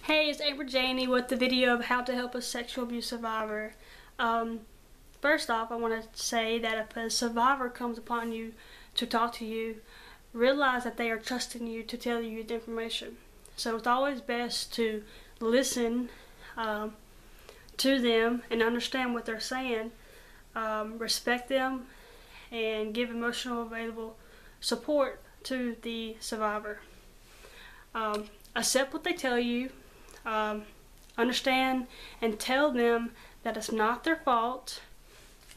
Hey, it's Amber Janie with the video of how to help a sexual abuse survivor. First off, I want to say that if a survivor comes upon you to talk to you, realize that they are trusting you to tell you the information. So it's always best to listen to them and understand what they're saying, respect them, and give emotional available support to the survivor. Accept what they tell you. Understand and tell them that it's not their fault.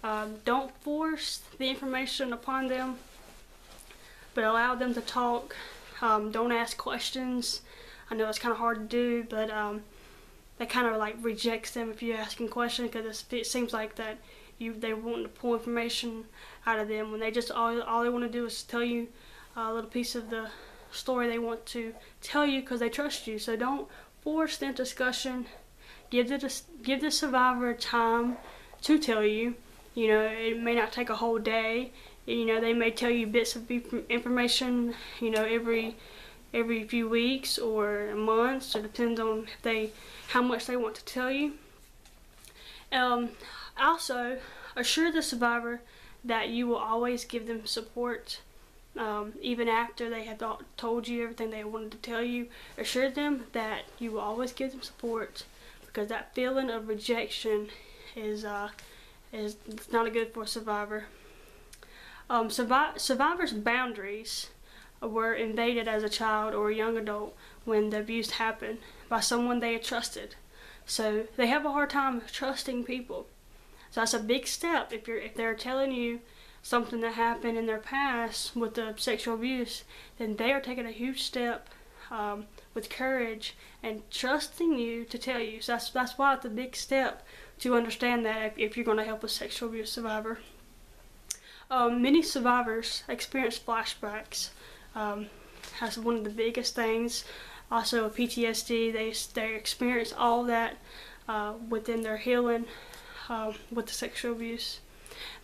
Don't force the information upon them, but allow them to talk. Don't ask questions. I know it's kind of hard to do, but that kind of like rejects them if you're asking questions, because it seems like that they want to pull information out of them when they just all they want to do is tell you a little piece of the story they want to tell you because they trust you. So don't force the discussion. Give the survivor time to tell you. You know, it may not take a whole day. You know, they may tell you bits of information, you know, every few weeks or months. It depends on how much they want to tell you. Also, assure the survivor that you will always give them support. Even after they have told you everything they wanted to tell you, assure them that you will always give them support, because that feeling of rejection is not good for a survivor. Survivors' boundaries were invaded as a child or a young adult when the abuse happened by someone they had trusted. So they have a hard time trusting people. So that's a big step. If they're telling you something that happened in their past with the sexual abuse, then they are taking a huge step with courage and trusting you to tell you. So that's why it's a big step to understand that if you're going to help a sexual abuse survivor. Many survivors experience flashbacks. That's one of the biggest things. Also PTSD, they experience all that within their healing with the sexual abuse.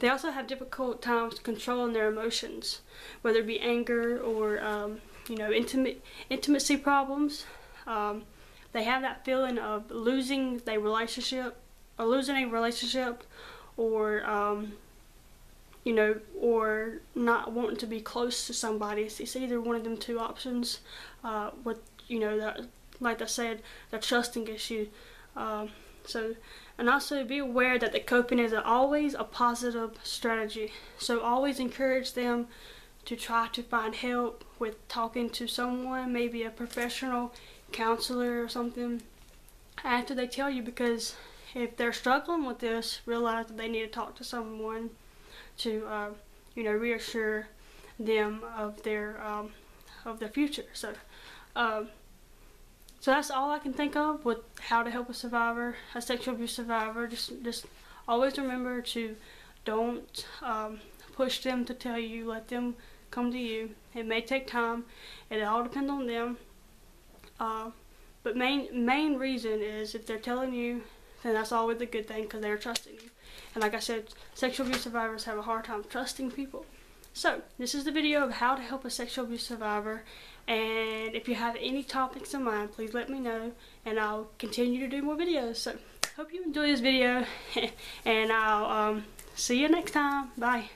They also have difficult times controlling their emotions, whether it be anger or you know, intimacy problems. They have that feeling of losing a relationship, or you know, or not wanting to be close to somebody. It's either one of them two options. With, you know, like I said, the trusting issue. And also be aware that the coping is always a positive strategy. So always encourage them to try to find help with talking to someone, maybe a professional counselor or something, after they tell you, because if they're struggling with this, realize that they need to talk to someone to you know, reassure them of their future. So that's all I can think of with how to help a sexual abuse survivor. Just always remember to don't push them to tell you. Let them come to you. It may take time. It all depends on them. But main reason is if they're telling you, then that's always a good thing, because they're trusting you. And like I said, sexual abuse survivors have a hard time trusting people. So this is the video of how to help a sexual abuse survivor. And if you have any topics in mind, please let me know, and I'll continue to do more videos. So hope you enjoy this video, and I'll see you next time. Bye.